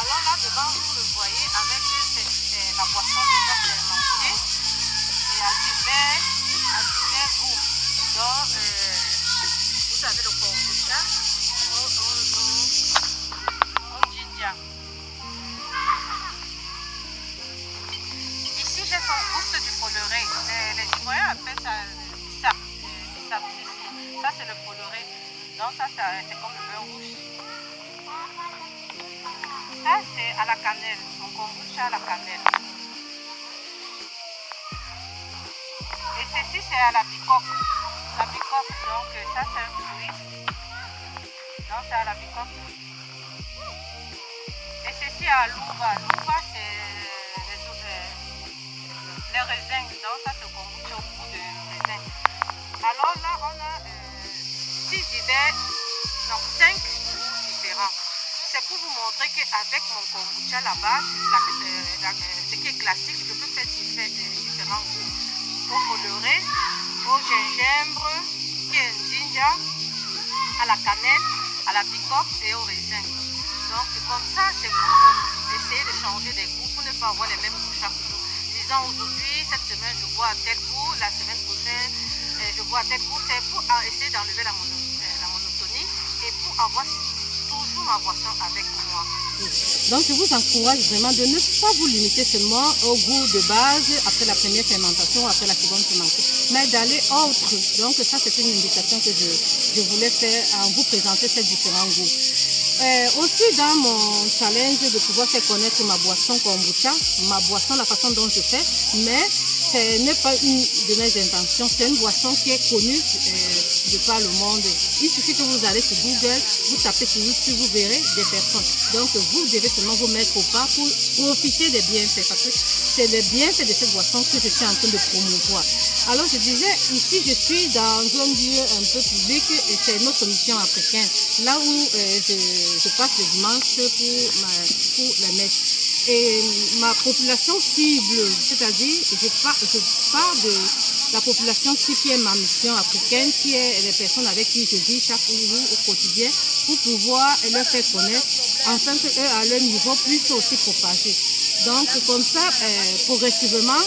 Alors là devant vous le voyez avec la boisson déjà fermentée et à divers goûts. Donc vous avez le kombucha au ginger. Ici j'ai son gousse du foloré. Les Ivoiriens appellent ça sap. Ça c'est le foloré. Donc ça c'est comme le beurre rouge. Ça c'est à la cannelle, mon kombucha à la cannelle. Et ceci c'est à la bicoque. La bicoque, donc ça c'est un fruit. Donc c'est à la bicoque. Et ceci à l'uva. L'uva c'est les raisins. Donc ça c'est kombucha au goût de raisin. Alors là on a 5 goûts différents. C'est pour vous montrer qu'avec mon kombucha là-bas, ce qui est classique, je peux faire différents goûts. Au foloré, au gingembre, qui est un ginger, à la cannelle, à la bicoque et au raisin. Donc comme ça, c'est pour essayer de changer des goûts, pour ne pas avoir les mêmes goûts chaque jour. Disons aujourd'hui, cette semaine je bois tel goût, la semaine prochaine je bois tel goût. C'est pour essayer d'enlever la monotonie et pour avoir toujours ma boisson avec moi. Donc je vous encourage vraiment de ne pas vous limiter seulement au goût de base après la première fermentation, après la seconde fermentation, mais d'aller autre. Donc ça c'est une invitation que je voulais faire en vous présenter ces différents goûts. Aussi dans mon challenge de pouvoir faire connaître ma boisson kombucha, ma boisson, la façon dont je fais, mais ce n'est pas une de mes intentions, c'est une boisson qui est connue de par le monde. Il suffit que vous allez sur Google, vous tapez sur YouTube, vous verrez des personnes. Donc vous devez seulement vous mettre au pas pour profiter des bienfaits, parce que c'est les bienfaits de cette boisson que je suis en train de promouvoir. Alors je disais, ici je suis dans un lieu un peu public et c'est notre mission africaine, là où je passe les dimanches pour la messe. Et ma population cible, c'est-à-dire je parle de la population cible qui est ma mission africaine, qui est les personnes avec qui je vis chaque jour au quotidien, pour pouvoir leur faire connaître, afin qu'eux à leur niveau puissent aussi propager. Donc comme ça, progressivement,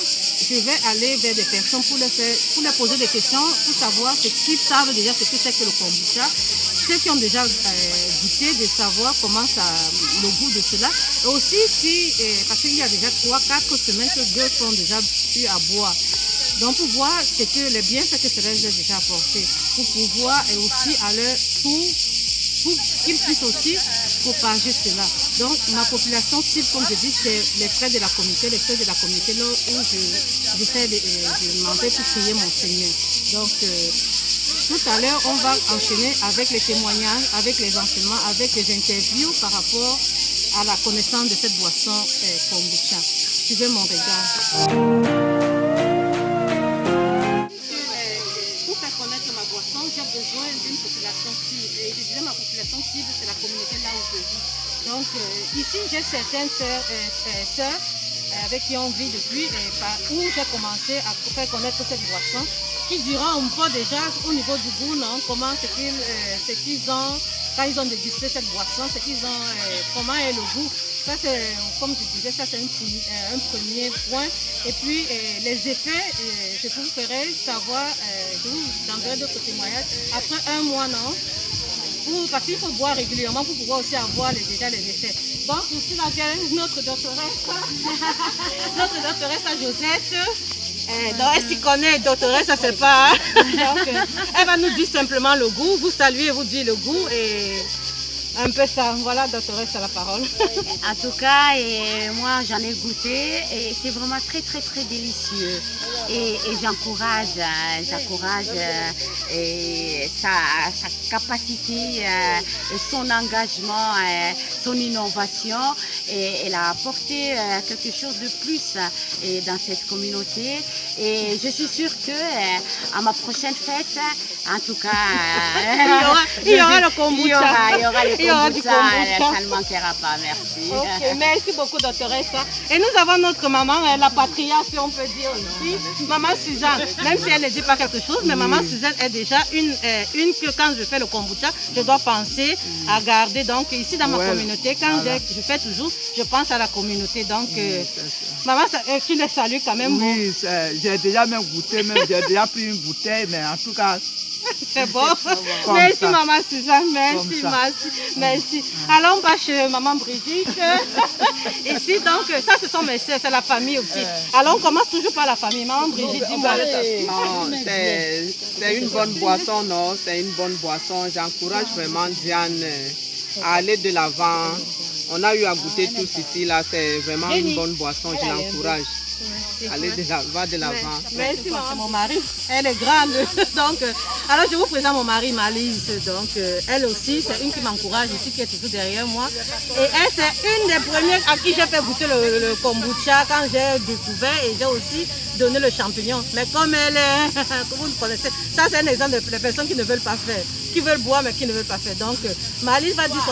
je vais aller vers des personnes pour leur poser des questions, pour savoir s'ils savent déjà ce que c'est que le kombucha, ceux qui ont déjà goûté, de savoir comment le goût de cela. Et aussi, parce qu'il y a déjà 3-4 semaines que deux sont déjà eu à boire. Donc pour voir ce que les bienfaits que cela les a déjà apporté, pour pouvoir et aussi à leur tour, pour qu'ils puissent aussi propager cela. Donc ma population cible, comme je dis, c'est les frères de la communauté, les frères de la communauté, là où je fais demander pour prier mon Seigneur. Donc tout à l'heure, on va enchaîner avec les témoignages, avec les enseignements, avec les interviews par rapport à la connaissance de cette boisson kombucha. Suivez mon regard. Pour faire connaître ma boisson, j'ai besoin d'une population cible. Et je disais ma population cible, c'est la communauté là où je vis. Donc ici, j'ai certaines sœurs avec qui on vit depuis, où j'ai commencé à faire connaître cette boisson, qui diront un peu déjà au niveau du goût, non, comment ce qu'ils ont, quand ils ont dégusté cette boisson, comment est le goût. Ça c'est, comme je disais, ça c'est un premier point. Et puis les effets, je vous ferai savoir, je vous donnerai d'autres témoignages après un mois, non, parce qu'il faut boire régulièrement pour pouvoir aussi avoir déjà les effets. Donc ici là j'ai notre doctoresse, notre doctoresse Josette. Donc elle s'y connaît, doctoresse, ça c'est pas. Donc elle va nous dire simplement le goût, vous saluez, vous dites le goût et un peu ça. Voilà, doctoresse, à la parole. En tout cas, moi j'en ai goûté et c'est vraiment très très très délicieux. Et j'encourage sa capacité, son engagement, son innovation. Et elle a apporté quelque chose de plus dans cette communauté. Et je suis sûre que à ma prochaine fête, En tout cas, il y aura le kombucha. Il y aura le Il y aura du kombucha, kombucha. ça ne manquera pas, merci. Ok, merci beaucoup, doctoresse. Et nous avons notre maman, la patriarche, si on peut dire aussi, maman Suzanne. Même si elle ne dit pas quelque chose, mais maman Suzanne est déjà une que quand je fais le kombucha, je dois penser à garder. Donc ici dans ma communauté, quand je fais toujours, je pense à la communauté. Donc maman, tu les salues quand même. Oui, j'ai déjà même goûté, j'ai déjà pris une bouteille, mais en tout cas... C'est bon. Merci maman Suzanne, merci, merci. Alors on va chez maman Brigitte. Ici donc, ça ce sont mes soeurs, c'est la famille aussi. Alors on commence toujours par la famille. Maman Brigitte, dis-moi. Non, c'est une bonne boisson, non, c'est une bonne boisson. J'encourage vraiment Diane à aller de l'avant. On a eu à goûter tous ici, là, c'est vraiment une bonne boisson, je l'encourage. Allez de l'avant. Merci maman. C'est mon mari, elle est grande. Donc, alors je vous présente mon mari, Malise. Donc, elle aussi, c'est une qui m'encourage ici, qui est toujours derrière moi. Et elle, c'est une des premières à qui j'ai fait goûter le kombucha quand j'ai découvert et j'ai aussi donné le champignon. Mais comme elle est, comme vous le connaissez, ça c'est un exemple de personnes qui ne veulent pas faire, qui veulent boire mais qui ne veulent pas faire. Donc, Malise va dire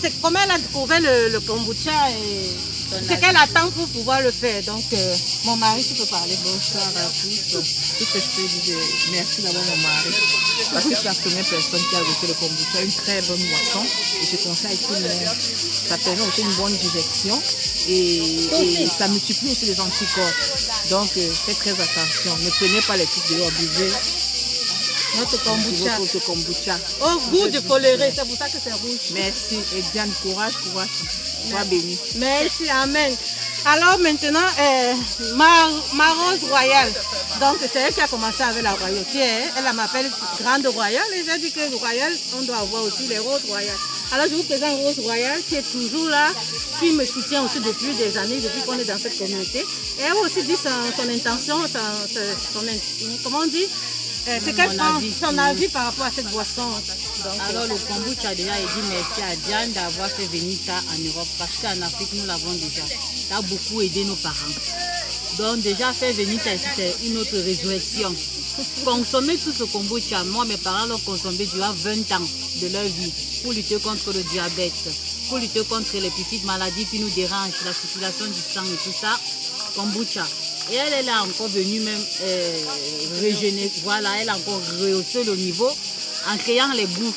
c'est comment elle a découvert le kombucha et ce qu'elle attend pour pouvoir le faire. Donc, mon mari, tu peux parler. Bonsoir à tous. Tout ce que je peux dire, merci d'abord mon mari. Parce que c'est la première personne qui a goûté le kombucha, une très bonne boisson. Et je conseille tout le monde. Ça permet aussi une bonne digestion et ça multiplie aussi les anticorps. Donc, faites très attention. Ne prenez pas les trucs dehors, buvez. Notre kombucha. Votre kombucha. Au goût de coléré, c'est pour ça que c'est rouge. Merci. Et Diane, courage. Sois béni. Merci, amen. Alors maintenant, ma rose royale. Donc c'est elle qui a commencé avec la royauté. Elle m'appelle grande royale et j'ai dit que royale, on doit avoir aussi les roses royales. Alors je vous présente Rose Royale qui est toujours là, qui me soutient aussi depuis des années, depuis qu'on est dans cette communauté. Et elle a aussi dit son intention, comment on dit, c'est qu'elle pense, son avis par rapport à cette boisson. Donc, alors le kombucha a déjà dit merci à Diane d'avoir fait venir ça en Europe parce qu'en Afrique nous l'avons déjà. Ça a beaucoup aidé nos parents. Donc déjà faire venir ça ici c'est une autre résurrection. Consommer tout ce kombucha, moi mes parents l'ont consommé durant 20 ans de leur vie pour lutter contre le diabète, pour lutter contre les petites maladies qui nous dérangent, la circulation du sang et tout ça. Kombucha. Et elle est encore venue même régénérer, voilà, elle a encore rehaussé le niveau en créant les goûts.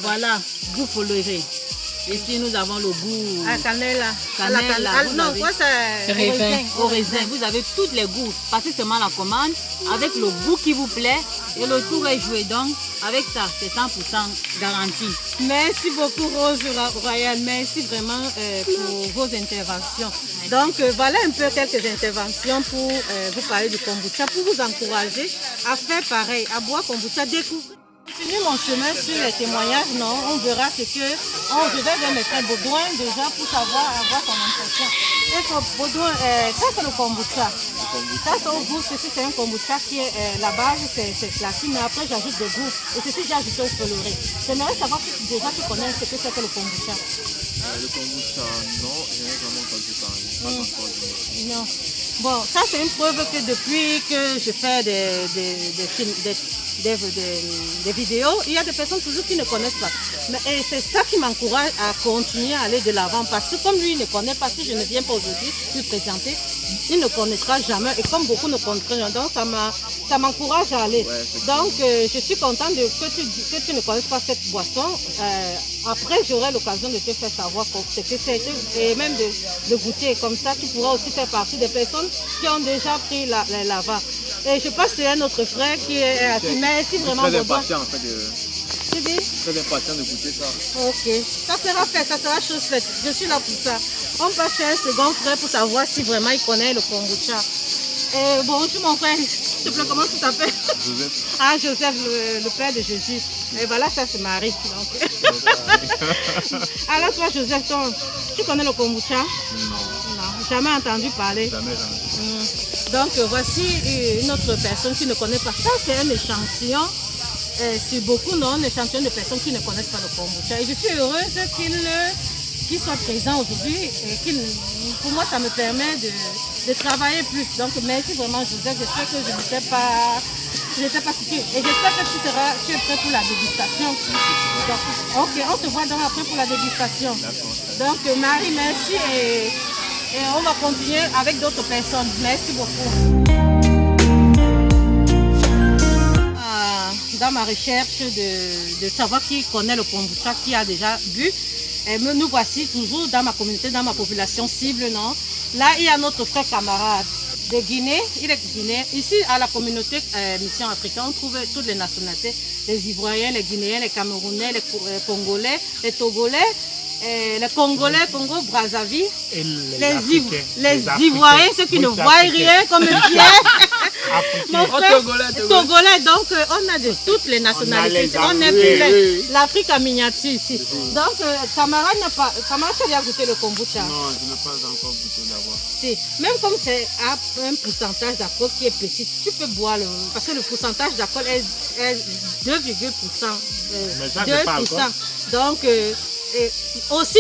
Voilà, goût foloré. Ici nous avons le goût cannelle. Non, quoi c'est au raisin. Vous avez tous les goûts. Passez seulement la commande avec le goût qui vous plaît et le tour est joué. Donc avec ça, c'est 100% garanti. Merci beaucoup Rose Royale. Merci vraiment pour vos interventions. Donc voilà un peu quelques interventions pour vous parler du kombucha, pour vous encourager à faire pareil, à boire kombucha, découvrir. Continue mon chemin sur les témoignages, non, on verra ce que je vais vers mes frères Baudouin déjà pour savoir, avoir son impression. Et Baudouin, ça c'est le kombucha. Ça c'est au goût, ceci c'est un kombucha qui est la base, c'est classique, mais après j'ajoute des goûts. Et ceci j'ai ajouté au coloré. J'aimerais savoir si déjà tu connais ce que c'est que le kombucha. Le kombucha, non, je n'ai jamais entendu parler. Pas encore. Non. Bon, ça c'est une preuve que depuis que je fais des vidéos, il y a des personnes toujours qui ne connaissent pas. Mais c'est ça qui m'encourage à continuer à aller de l'avant parce que comme lui il ne connaît pas, si je ne viens pas aujourd'hui lui présenter, il ne connaîtra jamais et comme beaucoup ne connaîtront jamais, donc ça m'encourage à aller. Donc je suis contente que tu ne connaisses pas cette boisson. Après j'aurai l'occasion de te faire savoir ce que c'est et même de goûter. Comme ça tu pourras aussi faire partie des personnes qui ont déjà pris l'avant. Et je passe à un autre frère qui est assis. Merci vraiment. Très impatient en fait Tu dis? Très impatient de goûter ça. Ok, ça sera fait, ça sera chose faite. Je suis là pour ça. On passe chez un second frère pour savoir si vraiment il connaît le kombucha. Bonjour mon frère, s'il te plaît, comment tu t'appelles? Joseph. Ah, Joseph, le père de Jésus. Et voilà, ça c'est Marie. Donc. Alors toi Joseph, tu connais le kombucha? Non, jamais entendu parler. Jamais. Donc voici une autre personne qui ne connaît pas. Ça c'est un échantillon. Sur beaucoup, non, un échantillon de personnes qui ne connaissent pas le kombucha. Et je suis heureuse qu'il soit présent aujourd'hui. Et pour moi, ça me permet de travailler plus. Donc merci vraiment Joseph, j'espère que je n'étais pas citée. Et j'espère que tu es prêt pour la dégustation. Donc, ok, on se voit donc après pour la dégustation. Donc Marie, merci et on va continuer avec d'autres personnes. Merci beaucoup. Dans ma recherche de savoir qui connaît le kombucha, qui a déjà bu, et nous voici toujours dans ma communauté, dans ma population cible, non? Là, il y a notre frère camarade de Guinée, il est guinéen. Ici, à la communauté Mission Africaine, on trouve toutes les nationalités, les Ivoiriens, les Guinéens, les Camerounais, les Congolais, les Togolais, les Congolais, Congo-Brazzaville, les Ivoiriens, ceux qui ne voient rien comme Pierre. Mon frère, Togolais, donc on a de toutes les nationalités. On est l'Afrique en miniature ici. Donc, camarade, tu as goûté le kombucha? Non, je n'ai pas encore goûté d'abord. Si. Même comme c'est un pourcentage d'alcool qui est petit, tu peux boire parce que le pourcentage d'alcool est 2,%. Mais ça, c'est pas alcool. Donc, aussi,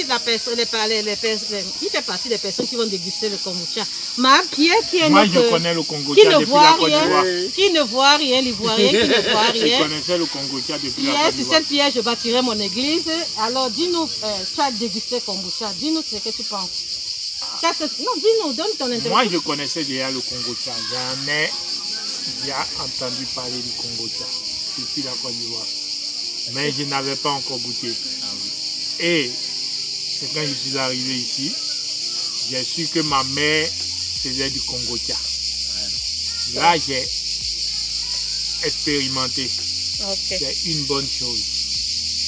la personne, il fait partie des personnes qui vont déguster le kombucha. Ma Pierre, qui est je connais le kombucha depuis la Côte d'Ivoire. Qui ne voit rien, l'Ivoirien qui ne voit rien. Je connaissais le kombucha depuis la Côte d'Ivoire. Si cette Pierre, je bâtirai mon église. Alors, dis-nous, tu as dégusté le kombucha. Dis-nous ce que tu penses. Non, dis-nous, donne ton interview. Moi, je connaissais déjà le kombucha. J'en ai déjà entendu parler du kombucha depuis la Côte d'Ivoire. Mais je n'avais pas encore goûté. Et c'est quand je suis arrivé ici, j'ai su que ma mère faisait du kombucha. Là, j'ai expérimenté. Okay. C'est une bonne chose.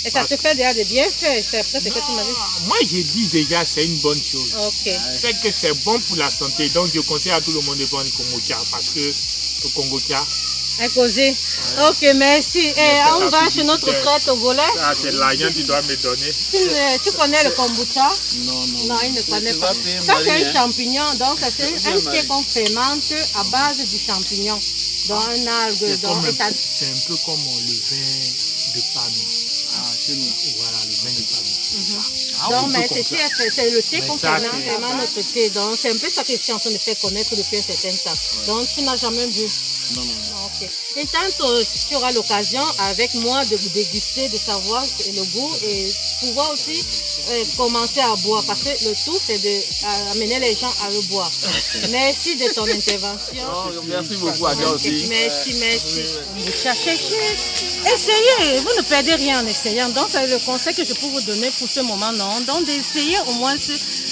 Et ça te fait déjà des bienfaits, c'est après ce que tu m'as dit. Moi, j'ai dit déjà c'est une bonne chose. Okay. C'est que c'est bon pour la santé. Donc, je conseille à tout le monde de prendre du kombucha parce que le kombucha. Imposé. Ok, merci. Et on va chez notre frère togolais. Ça, c'est l'argent que tu dois me donner. Tu connais le kombucha? Non, Non, il ne connaît pas. Ça, c'est un champignon. Donc, c'est un thé qu'on fermente à base du champignon. Dans un algue. C'est un peu comme le vin de palme. Ah, chez nous. Voilà, le vin de palme. Donc, mais c'est le thé qu'on fermente vraiment notre thé. Donc, c'est un peu ça que je suis en train de faire connaître depuis un certain temps. Donc, tu n'as jamais vu? Non. Okay. Et tant tu auras l'occasion avec moi de vous déguster, de savoir le goût et pouvoir aussi commencer à boire parce que le tout c'est d'amener les gens à le boire. Merci de ton intervention. Merci beaucoup à toi aussi. Merci. Vous cherchez, essayez, vous ne perdez rien en essayant. Donc c'est le conseil que je peux vous donner pour ce moment, non? Donc d'essayer au moins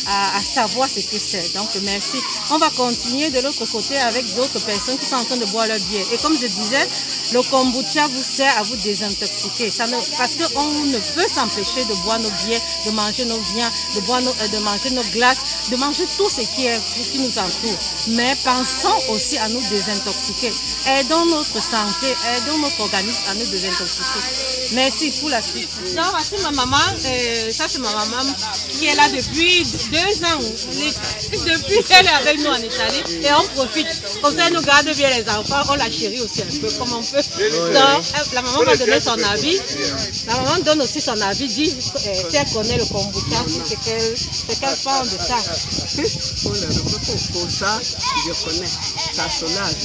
à savoir ce que c'est. Donc merci. On va continuer de l'autre côté avec d'autres personnes qui sont en train de boire leur bière. Et comme je disais, le kombucha vous sert à vous désintoxiquer. Parce qu'on ne peut s'empêcher de boire nos bières, de manger nos viands, de manger nos glaces, de manger tout ce qui nous entoure. Mais pensons aussi à nous désintoxiquer. Aidons notre santé, aidons notre organisme à nous désintoxiquer. Merci pour la suite. Donc voici ma maman, ça c'est ma maman qui est là depuis 2 ans. Depuis qu'elle est avec nous en Italie et on profite. Comme ça elle nous garde bien les enfants, on la chérit aussi un peu comme on peut. Donc la maman va donner son avis. La maman donne aussi son avis, dit si elle connaît le kombucha, c'est qu'elle parle de ça. Pour ça, je connais. Ça soulage.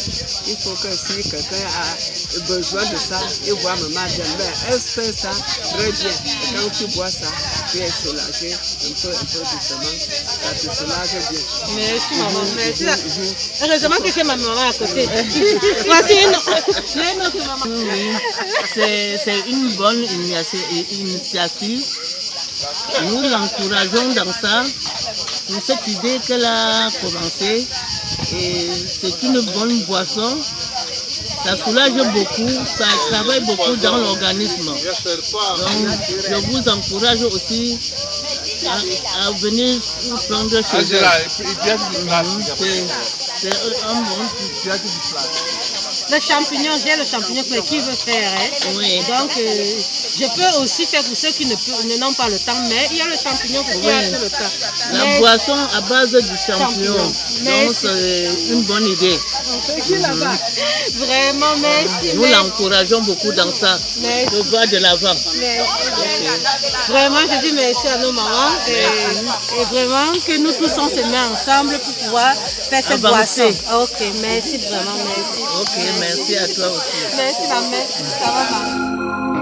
Il faut que si quelqu'un a besoin de ça, il voit maman dire, mais elle fait ça très bien. Et quand tu bois ça, tu es soulagé un peu doucement. Ça te soulage bien. Merci maman, merci. Heureusement que j'ai ma maman à côté. Voici une autre maman. C'est une bonne initiative. Nous l'encourageons dans ça, pour cette idée qu'elle a commencée. Et c'est une bonne boisson. Ça soulage beaucoup, ça travaille beaucoup dans l'organisme. Donc, je vous encourage aussi à venir prendre chez vous. C'est un bon. Le champignon, j'ai le champignon mais qui veut faire. Hein. Oui. Donc, je peux aussi faire pour ceux qui n'ont pas le temps, mais il y a le champignon pour qui a le temps. La Mais- boisson à base du champignon. Mais Donc, c'est une bonne idée. Vraiment, merci. Nous l'encourageons beaucoup dans ça. Merci. Le va de l'avant. Vraiment, je dis merci à nos mamans et vraiment que nous tous on se met ensemble pour pouvoir faire cette Avancer. boisson. Ok, merci vraiment, merci. Ok, merci à toi aussi. Merci la mère, ça va maman.